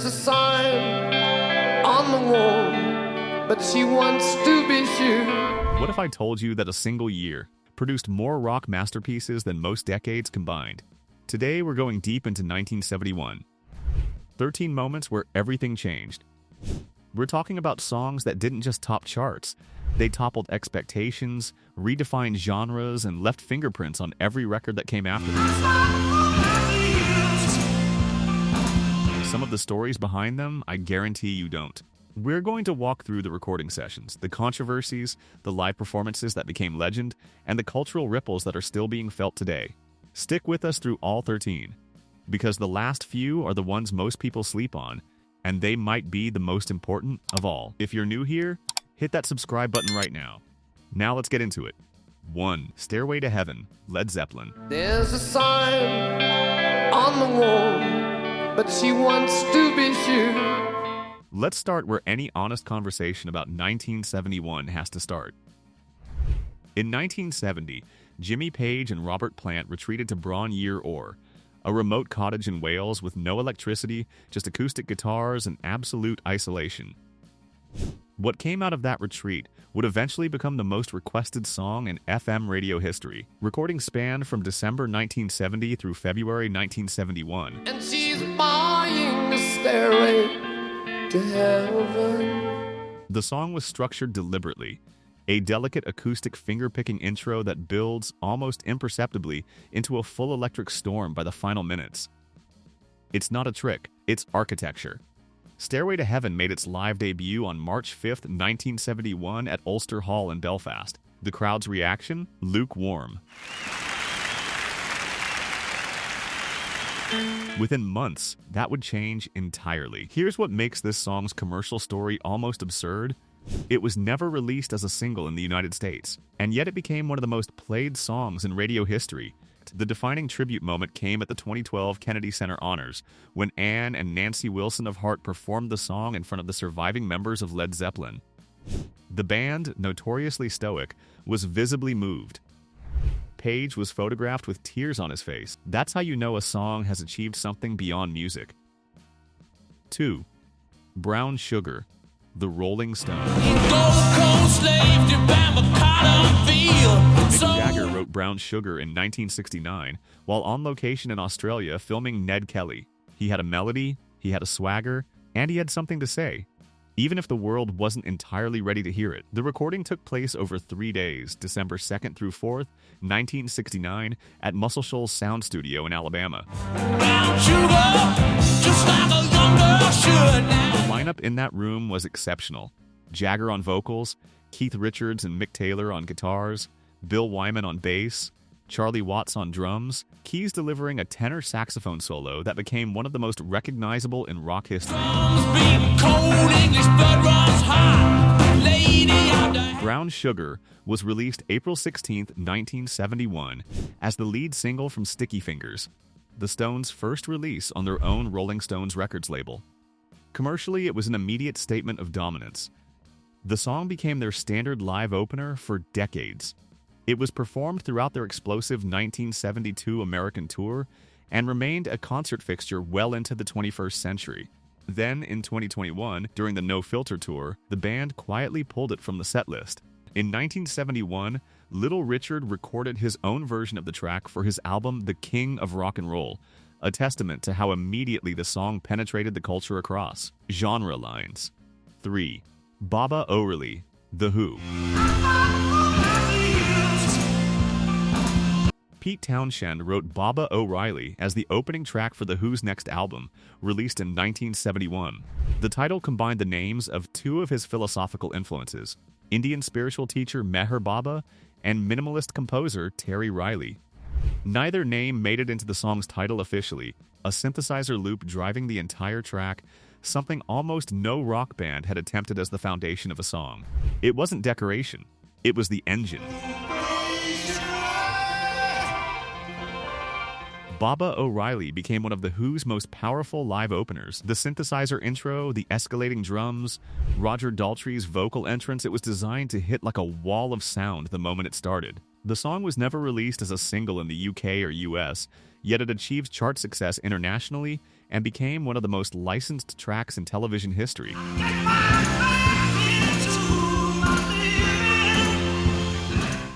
There's a sign on the wall, but she wants to be sure. What if I told you that a single year produced more rock masterpieces than most decades combined? Today, we're going deep into 1971. 13 moments where everything changed. We're talking about songs that didn't just top charts. They toppled expectations, redefined genres, and left fingerprints on every record that came after them. Some of the stories behind them, I guarantee you don't. We're going to walk through the recording sessions, the controversies, the live performances that became legend, and the cultural ripples that are still being felt today. Stick with us through all 13, because the last few are the ones most people sleep on, and they might be the most important of all. If you're new here, hit that subscribe button right now. Now let's get into it. 1. Stairway to Heaven, Led Zeppelin. There's a sign on the wall, but she wants to be sure. Let's start where any honest conversation about 1971 has to start. In 1970, Jimmy Page and Robert Plant retreated to Bron Yr O'r, a remote cottage in Wales with no electricity, just acoustic guitars and absolute isolation. What came out of that retreat would eventually become the most requested song in FM radio history. Recordings spanned from December 1970 through February 1971. And she's buying the stairway to heaven. The song was structured deliberately, a delicate acoustic finger-picking intro that builds almost imperceptibly into a full electric storm by the final minutes. It's not a trick, it's architecture. Stairway to Heaven made its live debut on March 5, 1971 at Ulster Hall in Belfast. The crowd's reaction? Lukewarm. Within months, that would change entirely. Here's what makes this song's commercial story almost absurd. It was never released as a single in the United States, and yet it became one of the most played songs in radio history. The defining tribute moment came at the 2012 Kennedy Center Honors, when Ann and Nancy Wilson of Heart performed the song in front of the surviving members of Led Zeppelin. The band, notoriously stoic, was visibly moved. Page was photographed with tears on his face. That's how you know a song has achieved something beyond music. 2. Brown Sugar, The Rolling Stones. Mick Jagger wrote Brown Sugar in 1969 while on location in Australia filming Ned Kelly. He had a melody, he had a swagger, and he had something to say, even if the world wasn't entirely ready to hear it. The recording took place over 3 days, December 2nd through 4th, 1969, at Muscle Shoals Sound Studio in Alabama. Brown sugar, just like a young girl should now. The lineup in that room was exceptional. Jagger on vocals, Keith Richards and Mick Taylor on guitars, Bill Wyman on bass, Charlie Watts on drums, Keys delivering a tenor saxophone solo that became one of the most recognizable in rock history. Brown Sugar was released April 16, 1971, as the lead single from Sticky Fingers, the Stones' first release on their own Rolling Stones Records label. Commercially, it was an immediate statement of dominance. The song became their standard live opener for decades. It was performed throughout their explosive 1972 American tour and remained a concert fixture well into the 21st century. Then, in 2021, during the No Filter tour, the band quietly pulled it from the setlist. In 1971, Little Richard recorded his own version of the track for his album The King of Rock and Roll, a testament to how immediately the song penetrated the culture across genre lines. 3. Baba O'Reilly, The Who. Pete Townshend wrote Baba O'Reilly as the opening track for The Who's next album, released in 1971. The title combined the names of two of his philosophical influences, Indian spiritual teacher Meher Baba and minimalist composer Terry Riley. Neither name made it into the song's title officially, a synthesizer loop driving the entire track, something almost no rock band had attempted as the foundation of a song. It wasn't decoration, it was the engine. Baba O'Reilly became one of The Who's most powerful live openers. The synthesizer intro, the escalating drums, Roger Daltrey's vocal entrance, it was designed to hit like a wall of sound the moment it started. The song was never released as a single in the UK or US, yet it achieved chart success internationally and became one of the most licensed tracks in television history.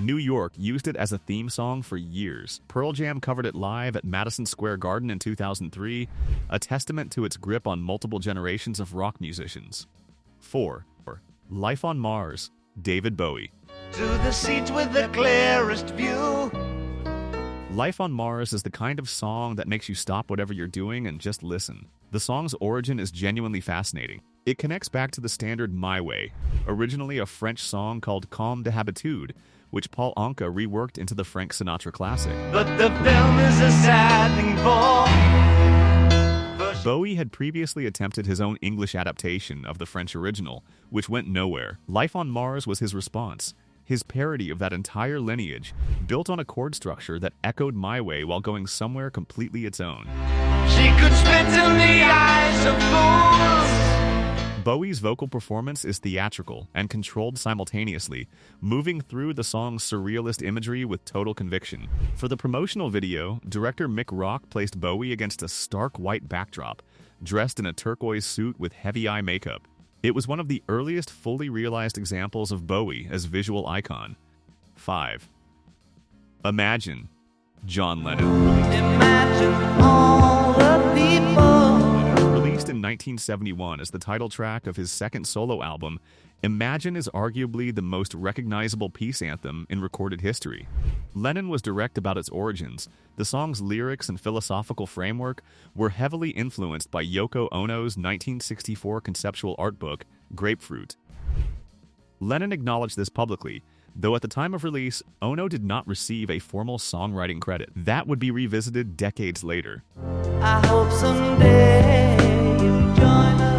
New York used it as a theme song for years. Pearl Jam covered it live at Madison Square Garden in 2003, a testament to its grip on multiple generations of rock musicians. 4. Life on Mars, David Bowie. To the seats with the clearest view. Life on Mars is the kind of song that makes you stop whatever you're doing and just listen. The song's origin is genuinely fascinating. It connects back to the standard My Way, originally a French song called Comme d'habitude, which Paul Anka reworked into the Frank Sinatra classic. But the film is a sad thing for. Bowie had previously attempted his own English adaptation of the French original, which went nowhere. Life on Mars was his response, his parody of that entire lineage, built on a chord structure that echoed My Way while going somewhere completely its own. She could spit in the eyes of fools. Bowie's vocal performance is theatrical and controlled simultaneously, moving through the song's surrealist imagery with total conviction. For the promotional video, director Mick Rock placed Bowie against a stark white backdrop, dressed in a turquoise suit with heavy eye makeup. It was one of the earliest fully realized examples of Bowie as visual icon. 5. Imagine, John Lennon. Imagine all the people. Released in 1971 as the title track of his second solo album, Imagine is arguably the most recognizable peace anthem in recorded history. Lennon was direct about its origins. The song's lyrics and philosophical framework were heavily influenced by Yoko Ono's 1964 conceptual art book, Grapefruit. Lennon acknowledged this publicly, though at the time of release, Ono did not receive a formal songwriting credit. That would be revisited decades later. I hope someday you'll join us.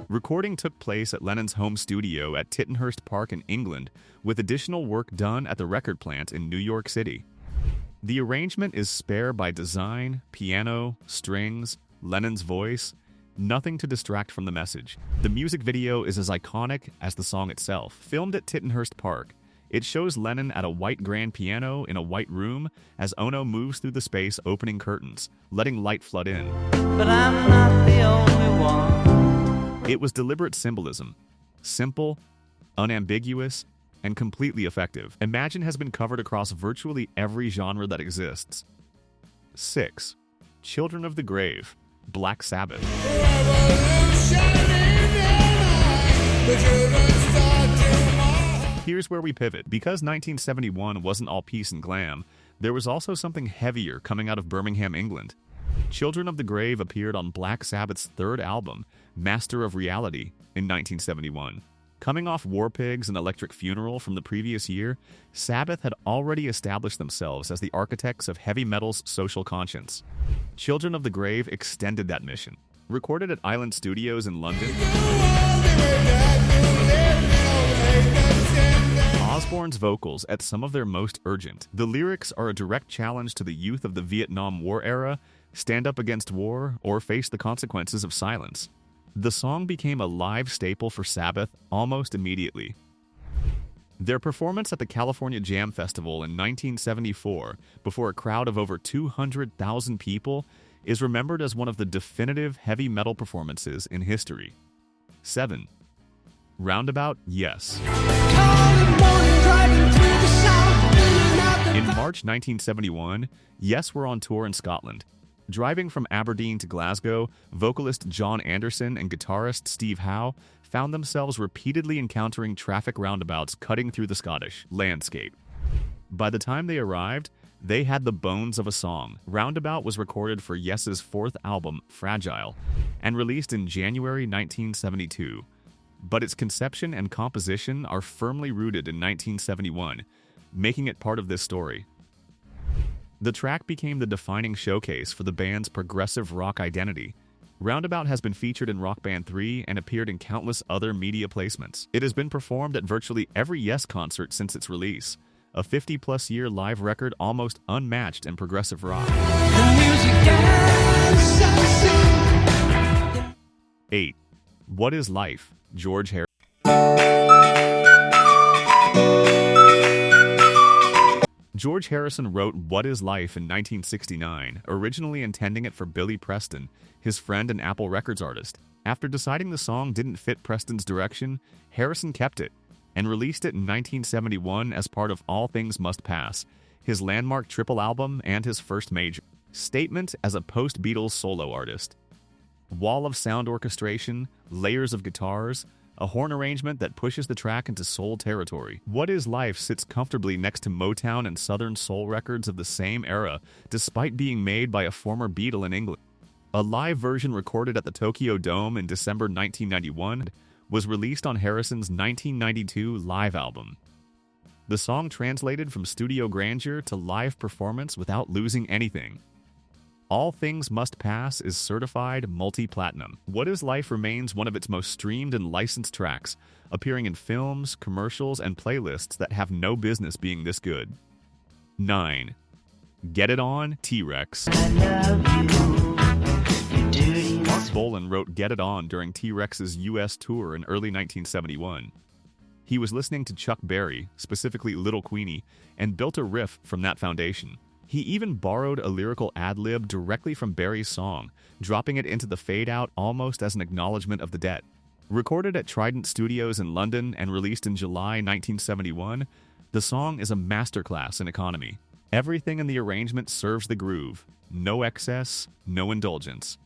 Recording took place at Lennon's home studio at Tittenhurst Park in England, with additional work done at the record plant in New York City. The arrangement is spare by design, piano, strings, Lennon's voice, nothing to distract from the message. The music video is as iconic as the song itself. Filmed at Tittenhurst Park, it shows Lennon at a white grand piano in a white room as Ono moves through the space opening curtains, letting light flood in. But I'm not the only one. It was deliberate symbolism, simple, unambiguous, and completely effective. Imagine has been covered across virtually every genre that exists. 6. Children of the Grave, Black Sabbath. Here's where we pivot. Because 1971 wasn't all peace and glam, there was also something heavier coming out of Birmingham, England. Children of the Grave appeared on Black Sabbath's third album, Master of Reality, in 1971. Coming off War Pigs and Electric Funeral from the previous year, Sabbath had already established themselves as the architects of heavy metal's social conscience. Children of the Grave extended that mission. Recorded at Island Studios in London, Osbourne's vocals at some of their most urgent. The lyrics are a direct challenge to the youth of the Vietnam War era, stand up against war, or face the consequences of silence. The song became a live staple for Sabbath almost immediately. Their performance at the California Jam Festival in 1974, before a crowd of over 200,000 people, is remembered as one of the definitive heavy metal performances in history. 7. Roundabout, Yes. In March 1971, Yes were on tour in Scotland. Driving from Aberdeen to Glasgow, vocalist John Anderson and guitarist Steve Howe found themselves repeatedly encountering traffic roundabouts cutting through the Scottish landscape. By the time they arrived, they had the bones of a song. Roundabout was recorded for Yes's fourth album, Fragile, and released in January 1972. But its conception and composition are firmly rooted in 1971, making it part of this story. The track became the defining showcase for the band's progressive rock identity. Roundabout has been featured in Rock Band 3 and appeared in countless other media placements. It has been performed at virtually every Yes concert since its release, a 50-plus year live record almost unmatched in progressive rock. 8. What is Life? George Harrison. George Harrison wrote What Is Life in 1969, originally intending it for Billy Preston, his friend and Apple Records artist. After deciding the song didn't fit Preston's direction, Harrison kept it and released it in 1971 as part of All Things Must Pass, his landmark triple album and his first major statement as a post-Beatles solo artist. Wall of sound orchestration, layers of guitars, a horn arrangement that pushes the track into soul territory. What Is Life sits comfortably next to Motown and Southern soul records of the same era, despite being made by a former Beatle in England. A live version recorded at the Tokyo Dome in December 1991 was released on Harrison's 1992 live album. The song translated from studio grandeur to live performance without losing anything. All Things Must Pass is certified multi-platinum. What Is Life remains one of its most streamed and licensed tracks, appearing in films, commercials, and playlists that have no business being this good. 9. Get It On, T-Rex. Mark Bolan wrote Get It On during T-Rex's U.S. tour in early 1971. He was listening to Chuck Berry, specifically Little Queenie, and built a riff from that foundation. He even borrowed a lyrical ad-lib directly from Berry's song, dropping it into the fade-out almost as an acknowledgement of the debt. Recorded at Trident Studios in London and released in July 1971, the song is a masterclass in economy. Everything in the arrangement serves the groove. No excess, no indulgence.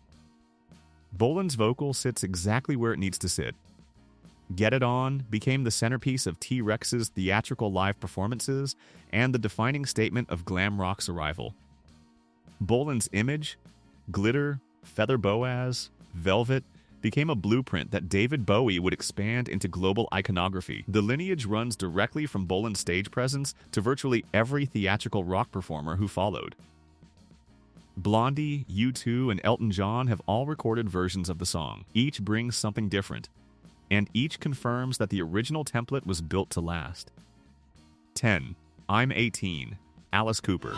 Bolan's vocal sits exactly where it needs to sit. Get It On became the centerpiece of T-Rex's theatrical live performances and the defining statement of glam rock's arrival. Bolan's image, glitter, feather boas, velvet, became a blueprint that David Bowie would expand into global iconography. The lineage runs directly from Bolan's stage presence to virtually every theatrical rock performer who followed. Blondie, U2, and Elton John have all recorded versions of the song. Each brings something different, and each confirms that the original template was built to last. 10. I'm 18, Alice Cooper.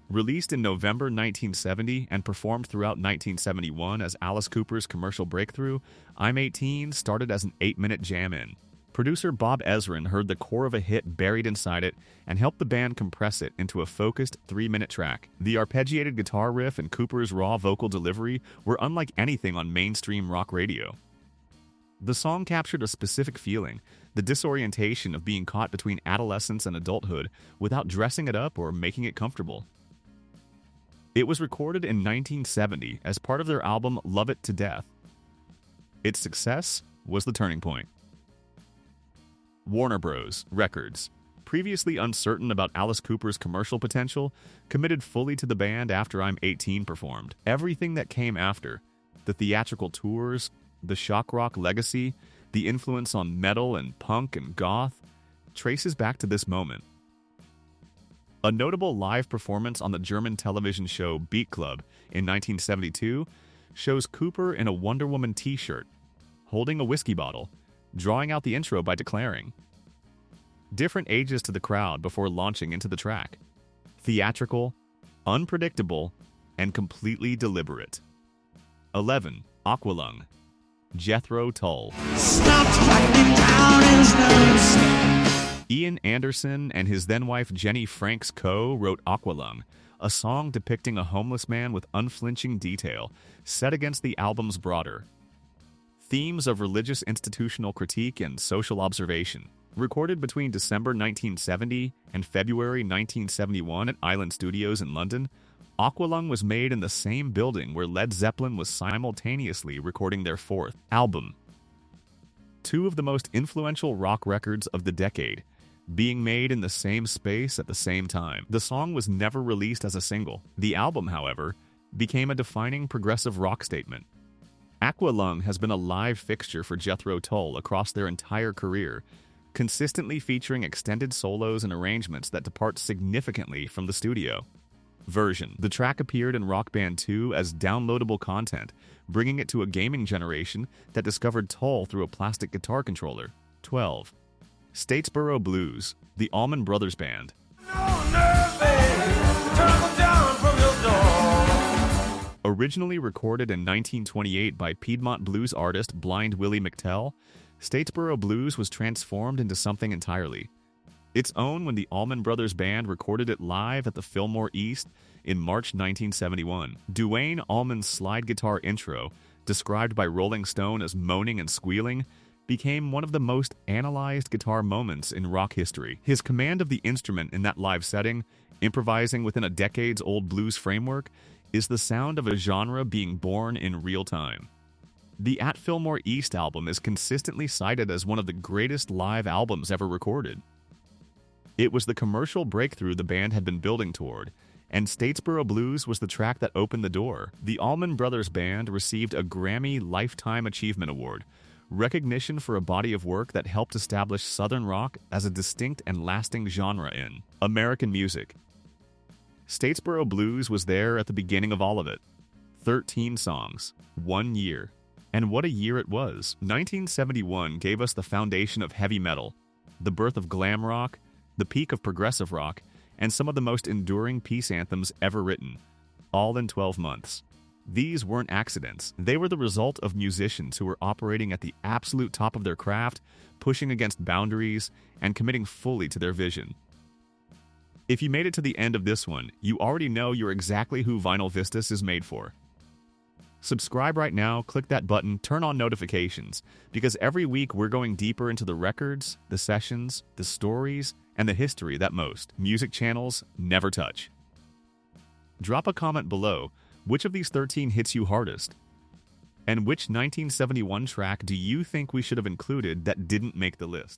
Released in November 1970 and performed throughout 1971 as Alice Cooper's commercial breakthrough, I'm 18 started as an 8-minute jam-in. Producer Bob Ezrin heard the core of a hit buried inside it and helped the band compress it into a focused 3-minute track. The arpeggiated guitar riff and Cooper's raw vocal delivery were unlike anything on mainstream rock radio. The song captured a specific feeling, the disorientation of being caught between adolescence and adulthood without dressing it up or making it comfortable. It was recorded in 1970 as part of their album Love It to Death. Its success was the turning point. Warner Bros. Records, previously uncertain about Alice Cooper's commercial potential, committed fully to the band after I'm 18 performed. Everything that came after, the theatrical tours, the shock rock legacy, the influence on metal and punk and goth, traces back to this moment. A notable live performance on the German television show Beat Club in 1972 shows Cooper in a Wonder Woman t-shirt, holding a whiskey bottle, drawing out the intro by declaring, different ages to the crowd before launching into the track. Theatrical, unpredictable, and completely deliberate. 11. Aqualung, Jethro Tull. Ian Anderson and his then-wife Jenny Franks Coe wrote Aqualung, a song depicting a homeless man with unflinching detail, set against the album's broader themes of religious institutional critique and social observation. Recorded between December 1970 and February 1971 at Island Studios in London, Aqualung was made in the same building where Led Zeppelin was simultaneously recording their fourth album. Two of the most influential rock records of the decade, being made in the same space at the same time. The song was never released as a single. The album, however, became a defining progressive rock statement. Aqualung has been a live fixture for Jethro Tull across their entire career, consistently featuring extended solos and arrangements that depart significantly from the studio version. The track appeared in Rock Band 2 as downloadable content, bringing it to a gaming generation that discovered Tull through a plastic guitar controller. 12. Statesboro Blues, the Allman Brothers Band. Originally recorded in 1928 by Piedmont blues artist Blind Willie McTell, Statesboro Blues was transformed into something entirely its own when the Allman Brothers Band recorded it live at the Fillmore East in March 1971. Duane Allman's slide guitar intro, described by Rolling Stone as moaning and squealing, became one of the most analyzed guitar moments in rock history. His command of the instrument in that live setting, improvising within a decades-old blues framework, is the sound of a genre being born in real time. The At Fillmore East album is consistently cited as one of the greatest live albums ever recorded. It was the commercial breakthrough the band had been building toward, and Statesboro Blues was the track that opened the door. The Allman Brothers Band received a Grammy Lifetime Achievement Award, recognition for a body of work that helped establish Southern rock as a distinct and lasting genre in American music. Statesboro Blues was there at the beginning of all of it. 13 songs, 1 year. And what a year it was. 1971 gave us the foundation of heavy metal, the birth of glam rock, the peak of progressive rock, and some of the most enduring peace anthems ever written, all in 12 months. These weren't accidents. They were the result of musicians who were operating at the absolute top of their craft, pushing against boundaries, and committing fully to their vision. If you made it to the end of this one, you already know you're exactly who Vinyl Vistas is made for. Subscribe right now, click that button, turn on notifications, because every week we're going deeper into the records, the sessions, the stories, and the history that most music channels never touch. Drop a comment below. Which of these 13 hits you hardest? And which 1971 track do you think we should have included that didn't make the list?